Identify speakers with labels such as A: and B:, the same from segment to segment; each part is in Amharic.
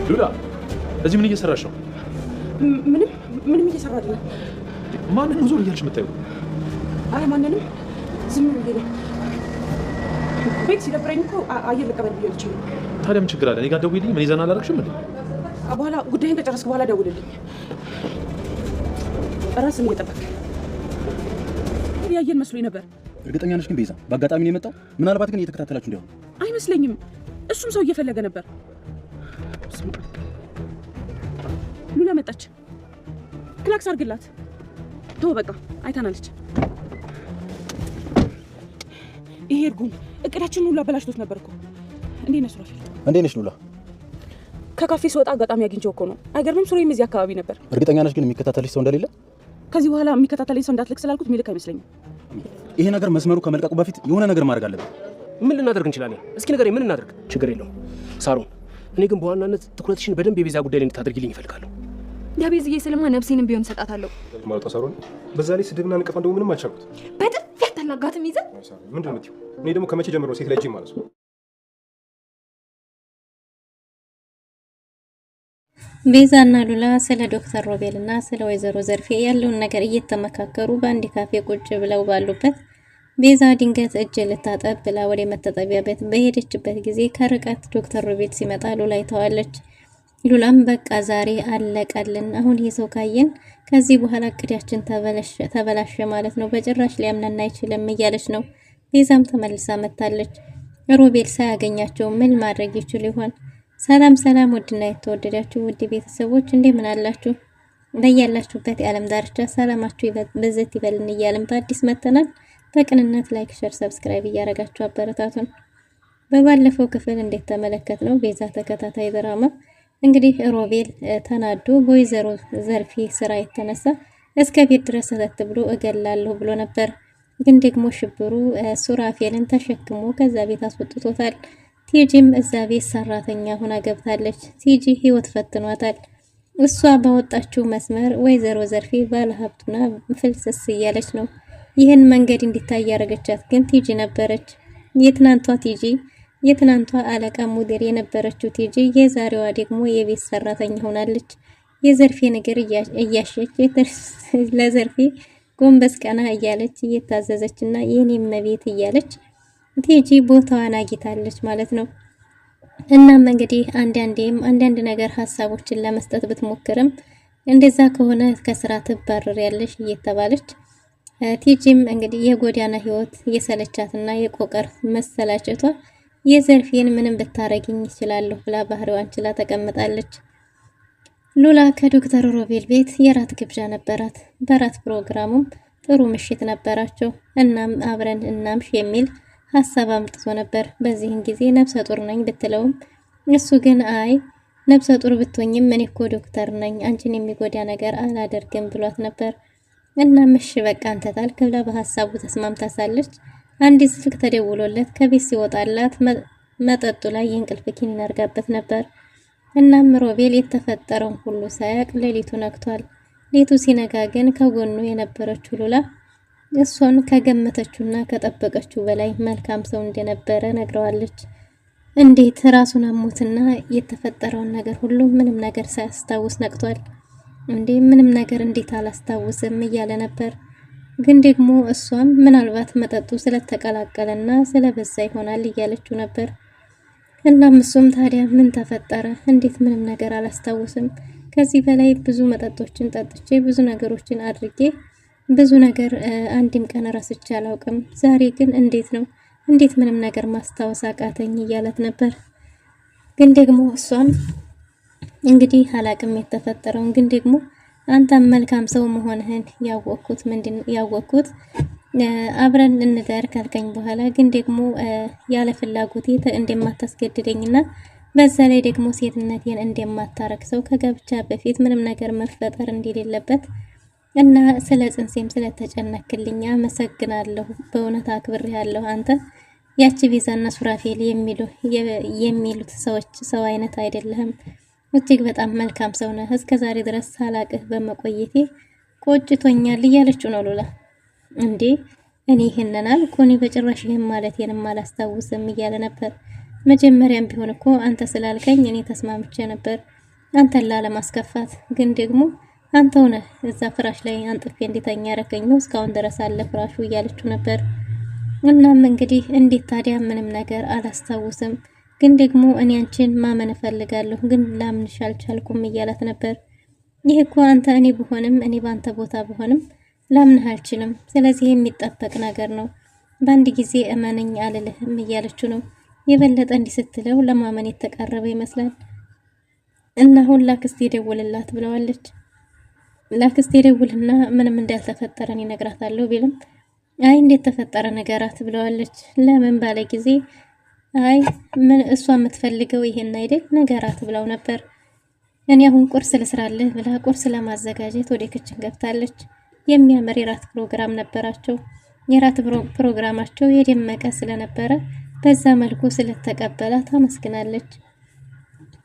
A: ሉላ እዚህ ምን እየሰራሽ ነው?
B: ምንም እየሰራሁ አይደለም።
A: ማንን ነው ዞር እያልሽ የምታየው?
B: አረ ማንንም ዝም ብዬ ነው። ቤት ሲደብረኝ እኮ አየር ልቀበል ብዬ ልችል።
A: ታዲያ ምን ችግር አለ? እኔ ጋር ደውይልኝ። ምን ይዘና አላረግሽም እንዴ?
B: በኋላ ጉዳይን ከጨረስክ በኋላ ደውልልኝ። ራስን እየጠበቅ ያየን መስሎኝ ነበር።
C: እርግጠኛ ነሽ ግን ቤዛ? በአጋጣሚ ነው የመጣው? ምናልባት ግን እየተከታተላችሁ እንዲሆን።
B: አይመስለኝም። እሱም ሰው እየፈለገ ነበር። ሉላ መጣች። ክላክስ አድርግላት። ተው በቃ አይታናለች። ይሄ እርጉም እቅዳችንን ሁሉ አበላሽቶት ነበር እኮ። እንዴት ነሽ ሱራፌል?
C: እንዴት ነሽ ሉላ?
B: ከካፌ ስወጣ አጋጣሚ አግኝቼው እኮ ነው። አይገርምም? ሱሬም እዚህ አካባቢ ነበር።
C: እርግጠኛ ነሽ ግን የሚከታተልሽ ሰው እንደሌለ?
B: ከዚህ በኋላ የሚከታተለኝ ሰው እንዳትልክ ስላልኩት የሚልክ አይመስለኝም።
C: ይሄ ነገር መስመሩ ከመልቀቁ በፊት የሆነ ነገር ማድረግ አለብን።
D: ምን ልናደርግ እንችላለን? እስኪ ንገረኝ፣ ምን እናደርግ? ችግር የለውም ሳሮን። እኔ ግን በዋናነት ትኩረትሽን በደንብ የቤዛ ጉዳይ ላይ እንድታደርጊልኝ እፈልጋለሁ።
E: ለቤዝዬ ስለማ ነፍሴንም ቢሆን ሰጣታለሁ።
F: ማውጣ ሳሮን፣ በዛ ላይ ስድብና ንቀፋ እንደው ምንም አልቻልኩት።
E: በጥፍ ያታላጋትም ይዘ
F: ምንድን ነው የምትይው? እኔ ደግሞ ከመቼ ጀምሮ ሴት ላይ እጅ ማለት ነው?
G: ቤዛና ሉላ ስለ ዶክተር ሮቤል እና ስለ ወይዘሮ ዘርፌ ያለውን ነገር እየተመካከሩ በአንድ ካፌ ቁጭ ብለው ባሉበት ቤዛ ድንገት እጅ ልታጠብ ብላ ወደ መታጠቢያ ቤት በሄደችበት ጊዜ ከርቀት ዶክተር ሮቤል ሲመጣ ሉላ አይተዋለች። ሉላም በቃ ዛሬ አለቀልን፣ አሁን ይሄ ሰው ካየን ከዚህ በኋላ እቅዳችን ተበላሸ ማለት ነው፣ በጭራሽ ሊያምነን አይችልም እያለች ነው። ቤዛም ተመልሳ መጣለች። ሮቤል ሳያገኛቸው ምን ማድረግ ይችሉ ይሆን? ሰላም ውድና የተወደዳችሁ ውድ ቤተሰቦች እንደምን አላችሁ? በያላችሁበት የዓለም ዳርቻ ሰላማችሁ በዘት ይበልን እያልን በአዲስ መተናል። በቅንነት ላይክ፣ ሼር፣ ሰብስክራይብ እያደረጋችሁ አበረታቱን። በባለፈው ክፍል እንደተመለከትነው ቤዛ ተከታታይ ድራማ እንግዲህ ሮቤል ተናዶ በወይዘሮ ዘርፌ ስራ የተነሳ እስከ ቤት ድረስ ተተት ብሎ እገላለሁ ብሎ ነበር። ግን ደግሞ ሽብሩ ሱራፌልን ተሸክሞ ከዛ ቤት አስወጥቶታል። ቲጂም እዛ ቤት ሰራተኛ ሆና ገብታለች። ቲጂ ህይወት ፈትኗታል። እሷ ባወጣችው መስመር ወይዘሮ ዘርፌ ባለሀብቱና ፍልስስ እያለች ነው። ይህን መንገድ እንዲታይ ያደረገቻት ግን ቲጂ ነበረች። የትናንቷ አለቃ ሙዲር የነበረችው ቲጂ የዛሬዋ ደግሞ የቤት ሰራተኛ ሆናለች። የዘርፌ ነገር እያሸች ለዘርፌ ጎንበስ ቀና እያለች እየታዘዘችና የኔም መቤት እያለች ቲጂ ቦታዋን አግኝታለች ማለት ነው። እናም እንግዲህ አንዳንድ ነገር ሀሳቦችን ለመስጠት ብትሞክርም እንደዛ ከሆነ ከስራ ትባረር ያለሽ እየተባለች ቲጂም እንግዲህ የጎዳና ህይወት የሰለቻትና የቆቀር መሰላቸቷ የዘርፌን ምንም ብታረግኝ ይችላልሁ ብላ ባህሪዋን ችላ ተቀምጣለች። ሉላ ከዶክተር ሮቤል ቤት የራት ግብዣ ነበራት። በራት ፕሮግራሙም ጥሩ ምሽት ነበራቸው። እናም አብረን እናምሽ የሚል ሀሳብ አምጥቶ ነበር። በዚህን ጊዜ ነፍሰ ጡር ነኝ ብትለውም እሱ ግን አይ ነፍሰ ጡር ብትሆኝም እኔ እኮ ዶክተር ነኝ አንቺን የሚጎዳ ነገር አላደርግም ብሏት ነበር። እና ምሽ በቃ አንተ ታልክ ብላ በሐሳቡ ተስማምታ ሳለች አንድ ስልክ ተደውሎለት ከቤት ሲወጣላት መጠጡ ላይ የእንቅልፍ ኪኒን አርጋበት ነበር። እናም ሮቤል የተፈጠረውን ሁሉ ሳያቅ ሌሊቱ ነግቷል። ሌቱ ሲነጋ ግን ከጎኑ የነበረችው ሉላ እሷን ከገመተችውና ከጠበቀችው በላይ መልካም ሰው እንደነበረ ነግረዋለች። እንዴት ራሱን አሞትና የተፈጠረውን ነገር ሁሉ ምንም ነገር ሳያስታውስ ነቅቷል። እንዴ ምንም ነገር እንዴት አላስታውስም እያለ ነበር። ግን ደግሞ እሷም ምናልባት መጠጡ ስለተቀላቀለና ስለበዛ ይሆናል እያለችው ነበር። እናም እሱም ታዲያ ምን ተፈጠረ? እንዴት ምንም ነገር አላስታውስም? ከዚህ በላይ ብዙ መጠጦችን ጠጥቼ ብዙ ነገሮችን አድርጌ ብዙ ነገር አንድም ቀን ረስቼ አላውቅም። ዛሬ ግን እንዴት ምንም ነገር ማስታወስ አቃተኝ እያለት ነበር። ግን ደግሞ እሷም እንግዲህ አላቅም የተፈጠረውን ግን ደግሞ አንተም መልካም ሰው መሆንህን ያወቅኩት አብረን እንደር ካልከኝ በኋላ ግን ደግሞ ያለ ፍላጎቴ እንደማታስገድደኝና በዛ ላይ ደግሞ ሴትነቴን እንደማታረክ ሰው ከጋብቻ በፊት ምንም ነገር መፈጠር እንደሌለበት እና ስለ ጽንሴም ስለተጨነክልኛ አመሰግናለሁ። በእውነት አክብሬያለሁ። አንተ ያቺ ቤዛና ሱራፌል የሚሉት ሰው አይነት አይደለህም። እጅግ በጣም መልካም ሰው ነህ። እስከዛሬ ድረስ ሳላቅህ በመቆየቴ ቆጭቶኛል እያለችው ነው ሉላ። እንዴ እኔ ይሄንን አልኩ እኔ በጭራሽ ይሄን ማለቴንም አላስታውስም እያለ ነበር። መጀመሪያም ቢሆን እኮ አንተ ስላልከኝ እኔ ተስማምቼ ነበር። አንተን ላለማስከፋት ግን ደግሞ አንተው ነህ እዛ ፍራሽ ላይ አንጥፌ እንዴተኛ ያረከኝው እስካሁን ድረስ አለ ፍራሹ እያለችው ነበር። እናም እንግዲህ እንዴት ታዲያ ምንም ነገር አላስታውስም፣ ግን ደግሞ እኔ አንቺን ማመን እፈልጋለሁ ግን ላምንሽ አልቻልኩም እያላት ነበር። ይህ እኮ አንተ እኔ ብሆንም እኔ ባንተ ቦታ ብሆንም ላምንህ አልችልም፣ ስለዚህ የሚጠበቅ ነገር ነው፣ በአንድ ጊዜ እመነኝ አልልህም እያለችው ነው። የበለጠ እንዲህ ስትለው ለማመን የተቃረበ ይመስላል። እና አሁን ላክስቴ ደውልላት ብለዋለች። ላክስቴ ደውልና ምንም እንዳልተፈጠረ እኔ እነግራታለሁ ቢልም አይ እንዴት ተፈጠረ ነገራት ብለዋለች። ለምን ባለ ጊዜ አይ ምን እሷ የምትፈልገው ይሄን አይደል ነገራት ብለው ነበር። እኔ አሁን ቁርስ ልስራልህ ብላ ቁርስ ለማዘጋጀት ወደ ክችን ገብታለች። የሚያምር የራት ፕሮግራም ነበራቸው። የራት ፕሮግራማቸው የደመቀ ስለነበረ በዛ መልኩ ስለተቀበላት አመስግናለች።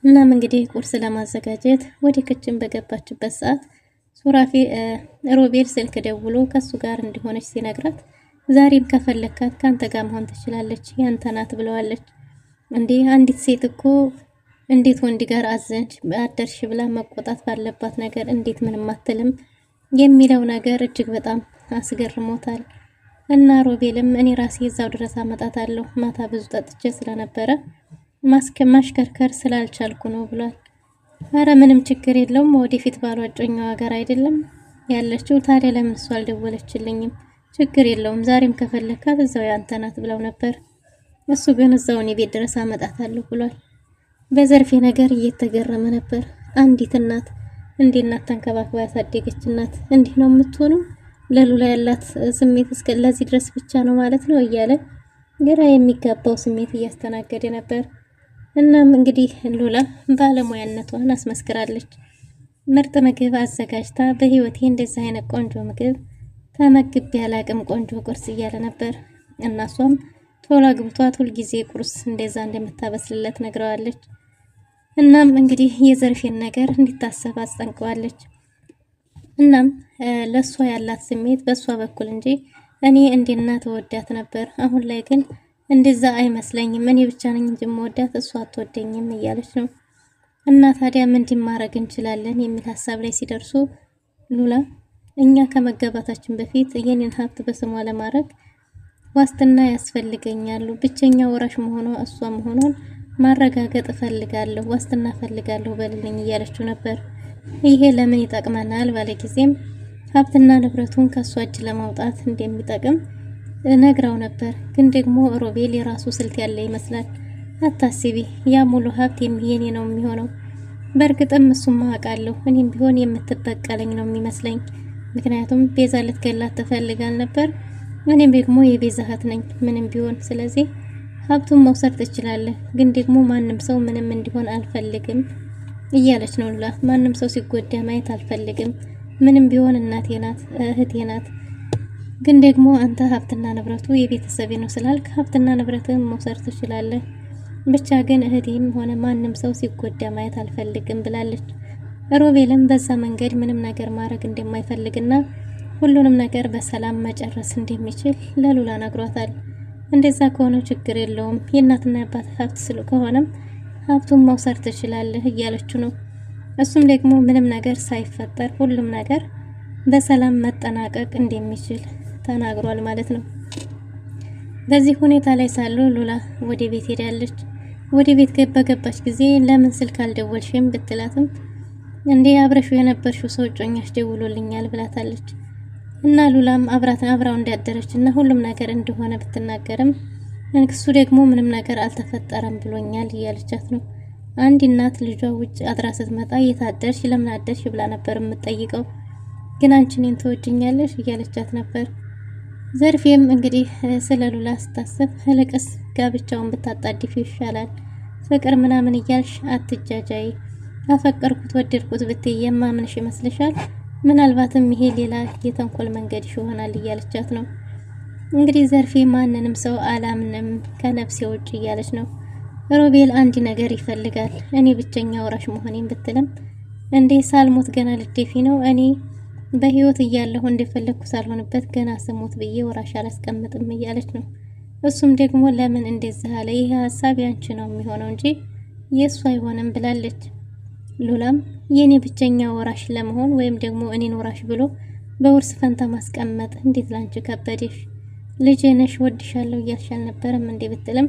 G: እናም እንግዲህ ቁርስ ለማዘጋጀት ወደ ክችን በገባችበት ሰዓት ሮቤል ስልክ ደውሎ ከሱ ጋር እንዲሆነች ሲነግራት ዛሬም ከፈለካት ካንተ ጋር መሆን ትችላለች ያንተ ናት ብለዋለች። እንዴ አንዲት ሴት እኮ እንዴት ወንድ ጋር አዘንሽ አደርሽ ብላ መቆጣት ባለባት ነገር እንዴት ምንም አትልም የሚለው ነገር እጅግ በጣም አስገርሞታል። እና ሮቤልም እኔ ራሴ እዛው ድረስ አመጣታለሁ ማታ ብዙ ጠጥቼ ስለነበረ ማሽከርከር ስላልቻልኩ ነው ብሏል። አረ ምንም ችግር የለውም ወደፊት ባሏጮኛው ሀገር አይደለም ያለችው ታዲያ ለምን እሷ አልደወለችልኝም? ችግር የለውም ዛሬም ከፈለካት እዛው ያንተ ናት ብለው ነበር። እሱ ግን እዛው እኔ ቤት ድረስ አመጣታለሁ ብሏል። በዘርፌ ነገር እየተገረመ ነበር። አንዲት እናት እንዴ እናት ተንከባክባ ያሳደገች እናት እንዲህ ነው የምትሆነው? ለሉላ ያላት ስሜት እስከ ለዚህ ድረስ ብቻ ነው ማለት ነው እያለ ግራ የሚጋባው ስሜት እያስተናገደ ነበር። እናም እንግዲህ ሉላ ባለሙያነቷን አስመስክራለች። ምርጥ ምግብ አዘጋጅታ በህይወቴ እንደዚህ አይነት ቆንጆ ምግብ ተመግቤ ያላቅም ቆንጆ ቁርስ እያለ ነበር። እናሷም ቶሎ አግብቷት ሁል ጊዜ ቁርስ እንደዛ እንደምታበስልለት ነግረዋለች። እናም እንግዲህ የዘርፌን ነገር እንዲታሰብ አስጠንቅዋለች። እናም ለሷ ያላት ስሜት በሷ በኩል እንጂ እኔ እንዴና ተወዳት ነበር፣ አሁን ላይ ግን እንደዛ አይመስለኝም፣ እኔ ብቻ ነኝ እንጂ መወዳት እሷ አትወደኝም እያለች ነው። እና ታዲያ ምን ማድረግ እንችላለን የሚል ሐሳብ ላይ ሲደርሱ ሉላ እኛ ከመገባታችን በፊት የኔን ሀብት በስሟ ለማድረግ ዋስትና ያስፈልገኛል፣ ብቸኛ ወራሽ መሆኗ እሷ መሆኗን ማረጋገጥ እፈልጋለሁ፣ ዋስትና እፈልጋለሁ በልልኝ እያለችው ነበር። ይሄ ለምን ይጠቅመናል ባለ ጊዜም ሀብትና ንብረቱን ከሷ እጅ ለማውጣት እንደሚጠቅም ነግራው ነበር። ግን ደግሞ ሮቤል የራሱ ስልት ያለ ይመስላል። አታስቢ ያ ሙሉ ሀብት የኔ ነው የሚሆነው። በእርግጥም እሱማ አውቃለሁ፣ እኔም ቢሆን የምትበቀለኝ ነው የሚመስለኝ። ምክንያቱም ቤዛ ልትገላት ትፈልጋል ነበር፣ እኔም ደግሞ የቤዛ እህት ነኝ ምንም ቢሆን። ስለዚህ ሀብቱን መውሰድ ትችላለህ፣ ግን ደግሞ ማንም ሰው ምንም እንዲሆን አልፈልግም እያለች ነው ሉላ። ማንም ሰው ሲጎዳ ማየት አልፈልግም፣ ምንም ቢሆን እናቴ ናት እህቴ ናት። ግን ደግሞ አንተ ሀብትና ንብረቱ የቤተሰቤ ነው ስላልክ ሀብትና ንብረትህን መውሰድ ትችላለህ፣ ብቻ ግን እህቴም ሆነ ማንም ሰው ሲጎዳ ማየት አልፈልግም ብላለች። ሮቤልም በዛ መንገድ ምንም ነገር ማድረግ እንደማይፈልግና ሁሉንም ነገር በሰላም መጨረስ እንደሚችል ለሉላ ነግሯታል። እንደዛ ከሆነ ችግር የለውም የእናትና የአባት ሀብት ስለሆነም ሀብቱን መውሰድ ትችላለህ እያለችው ነው። እሱም ደግሞ ምንም ነገር ሳይፈጠር ሁሉም ነገር በሰላም መጠናቀቅ እንደሚችል ተናግሯል ማለት ነው። በዚህ ሁኔታ ላይ ሳሉ ሉላ ወደ ቤት ሄዳለች። ወደ ቤት በገባች ጊዜ ለምን ስልክ አልደወልሽም ብትላትም እንዴ አብረሽው የነበርሽው ሰው ጮኛሽ ደውሎልኛል ብላታለች። እና ሉላም አብራው እንዳደረች እና ሁሉም ነገር እንደሆነ ብትናገርም እሱ ደግሞ ምንም ነገር አልተፈጠረም ብሎኛል እያለቻት ነው። አንድ እናት ልጇ ውጭ አድራ ስትመጣ የታደርሽ ለምን አደርሽ ብላ ነበር የምትጠይቀው። ግን አንቺ እኔን ትወጂኛለሽ እያለቻት ነበር። ዘርፌም እንግዲህ ስለ ሉላ ስታስብ ህልቅስ ጋብቻውን ብታጣድፊ ይሻላል፣ ፍቅር ምናምን እያልሽ አትጃጃይ፣ አፈቀርኩት ወደድኩት ብትይ የማምንሽ ይመስልሻል? ምናልባትም ይሄ ሌላ የተንኮል መንገድሽ ይሆናል እያለቻት ነው። እንግዲህ ዘርፌ ማንንም ሰው አላምንም ከነፍሴ ውጭ እያለች ነው። ሮቤል አንድ ነገር ይፈልጋል፣ እኔ ብቸኛ ወራሽ መሆኔን ብትልም እንዴ ሳልሞት ገና ልደፊ ነው፣ እኔ በህይወት እያለሁ እንደፈለኩ ሳልሆንበት ገና ስሞት ብዬ ወራሽ አላስቀምጥም እያለች ነው። እሱም ደግሞ ለምን እንደዛ አለ፣ ይሄ ሐሳብ ያንቺ ነው የሚሆነው እንጂ የሱ አይሆንም ብላለች። ሉላም የኔ ብቸኛ ወራሽ ለመሆን ወይም ደግሞ እኔን ወራሽ ብሎ በውርስ ፈንታ ማስቀመጥ እንዴት ላንቺ ከበደሽ? ልጄ ነሽ ወድሻለሁ እያልሽ አልነበረም እንዴ ብትልም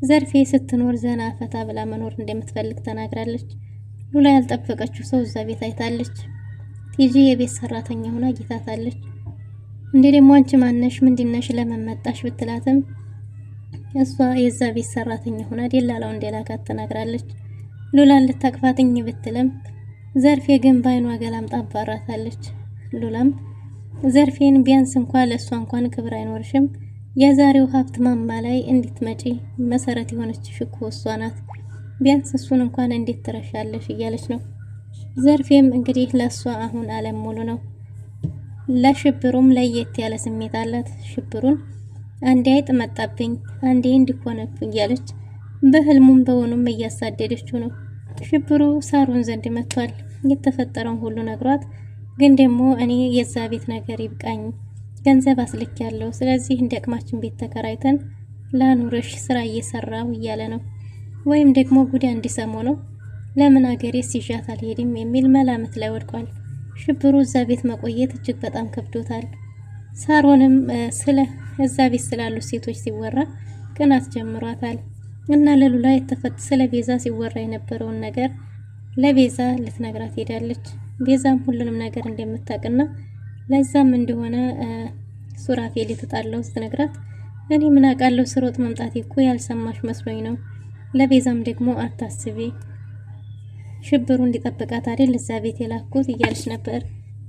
G: ዘርፌ ስትኖር ዘና ፈታ ብላ መኖር እንደምትፈልግ ተናግራለች። ሉላ ያልጠበቀችው ሰው እዛ ቤት አይታለች። ቲጂ የቤት ሰራተኛ ሆና አግኝታታለች። እንዴ ደግሞ አንቺ ማነሽ ምንድነሽ ለምን መጣሽ ብትላትም እሷ የዛ ቤት ሰራተኛ ሆና ደላላው እንደላካት ተናግራለች። ሉላን ልታቅፋትኝ ብትልም ዘርፌ ግን ባይኗ ገላምጣ አባራታለች። ሉላም ዘርፌን ቢያንስ እንኳን ለእሷ እንኳን ክብር አይኖርሽም፣ የዛሬው ሀብት ማማ ላይ እንድትመጪ መሰረት የሆነችሽ እኮ እሷ ናት፣ ቢያንስ እሱን እንኳን እንዴት ትረሻለሽ እያለች ነው። ዘርፌም እንግዲህ ለእሷ አሁን ዓለም ሙሉ ነው። ለሽብሩም ለየት ያለ ስሜት አላት። ሽብሩን አንዴ አይጥ መጣብኝ አንዴ እንዲኮነፍ እያለች በህልሙም በወኑም እያሳደደችው ነው። ሽብሩ ሳሩን ዘንድ መጥቷል። የተፈጠረውን ሁሉ ነግሯት ግን ደግሞ እኔ የዛ ቤት ነገር ይብቃኝ፣ ገንዘብ አስልክ ያለው ስለዚህ እንደቅማችን ቤት ተከራይተን ላኑርሽ ስራ እየሰራው እያለ ነው። ወይም ደግሞ ጉዳ እንዲሰሙ ነው። ለምን ሀገሬ ሲሻት አልሄድም የሚል መላምት ላይ ወድቋል። ሽብሩ እዛ ቤት መቆየት እጅግ በጣም ከብዶታል። ሳሮንም ስለ እዛ ቤት ስላሉ ሴቶች ሲወራ ቅናት ጀምሯታል እና ለሉላ ስለ ቤዛ ሲወራ የነበረውን ነገር ለቤዛ ልትነግራት ሄዳለች። ቤዛም ሁሉንም ነገር እንደምታውቅና ለዛም እንደሆነ ሱራፌል የተጣለው ስትነግራት እኔ ምን አውቃለሁ ስሮጥ መምጣቴ እኮ ያልሰማሽ መስሎኝ ነው። ለቤዛም ደግሞ አታስቢ ሽብሩ እንዲጠብቃት አይደል እዛ ቤት የላኩት እያለች ነበር።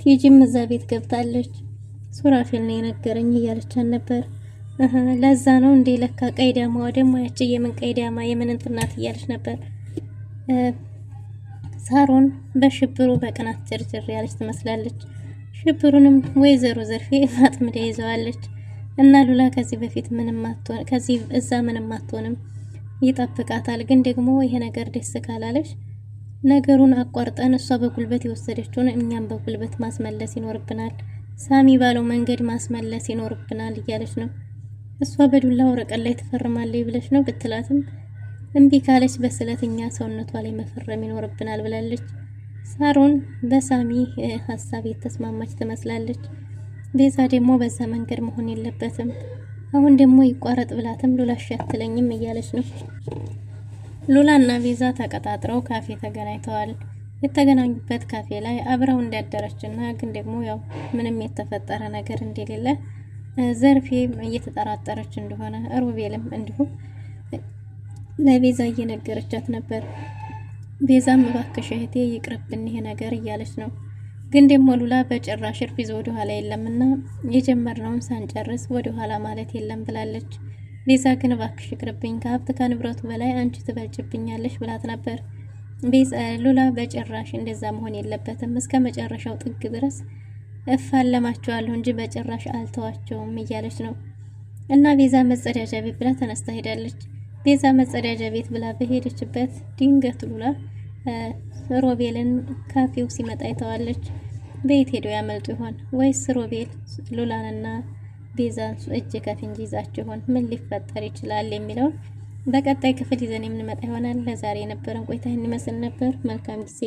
G: ቲጂም እዛ ቤት ገብታለች። ሱራፌል ነው የነገረኝ እያለች ነበር። ለዛ ነው እንዴ ለካ ቀይዳማ ደግሞ ያቺ የምን ቀይዳማ የምን እንትናት እያለች ነበር። ሳሮን በሽብሩ በቅናት ጭርጭር ያለች ትመስላለች። ሽብሩንም ወይዘሮ ዘርፌ አጥምዳ ይዘዋለች እና ሉላ ከዚህ በፊት ምንም አትሆን ከዚህ እዛ ምንም አትሆንም ይጠብቃታል። ግን ደግሞ ይሄ ነገር ደስ ካላለሽ ነገሩን አቋርጠን እሷ በጉልበት የወሰደችውን እኛም በጉልበት ማስመለስ ይኖርብናል፣ ሳሚ ባለው መንገድ ማስመለስ ይኖርብናል እያለች ነው። እሷ በዱላ ወረቀት ላይ ትፈርማለች ብለሽ ነው ብትላትም እምቢ ካለች በስለትኛ ሰውነቷ ላይ መፈረም ይኖርብናል ብላለች። ሳሮን በሳሚ ሀሳብ የተስማማች ትመስላለች። ቤዛ ደግሞ በዛ መንገድ መሆን የለበትም አሁን ደግሞ ይቋረጥ ብላትም ሉላ እሺ አትለኝም እያለች ነው። ሉላና ቤዛ ተቀጣጥረው ካፌ ተገናኝተዋል። የተገናኙበት ካፌ ላይ አብረው እንዳደረችና ግን ደግሞ ያው ምንም የተፈጠረ ነገር እንደሌለ ዘርፌ እየተጠራጠረች እንደሆነ ሮቤልም እንዲሁ ለቤዛ እየነገረቻት ነበር። ቤዛም እባክሽ እህቴ ይቅርብን ይሄ ነገር እያለች ነው። ግን ደግሞ ሉላ በጭራሽ እርፊዝ ወደ ኋላ የለምና የጀመርነውን ሳንጨርስ ወደ ኋላ ማለት የለም ብላለች። ቤዛ ግን እባክሽ ይቅርብኝ ከሀብት ከንብረቱ በላይ አንቺ ትበልጭብኛለሽ ብላት ነበር። ቤዛ ሉላ በጭራሽ እንደዛ መሆን የለበትም እስከ መጨረሻው ጥግ ድረስ እፋለማቸዋለሁ እንጂ በጭራሽ አልተዋቸውም እያለች ነው። እና ቤዛ መጸዳጃ ቤት ብላ ተነስታ ሄዳለች። ቤዛ መጸዳጃ ቤት ብላ በሄደችበት ድንገት ሉላ ሮቤልን ካፌው ሲመጣ አይተዋለች። ቤት ሄዶ ያመልጡ ይሆን ወይስ ሮቤል ሉላንና ቤዛን እጅ ከፍንጅ ይዛቸው ይሆን? ምን ሊፈጠር ይችላል የሚለውን በቀጣይ ክፍል ይዘን የምንመጣ ይሆናል። ለዛሬ የነበረን ቆይታ ይመስል ነበር። መልካም ጊዜ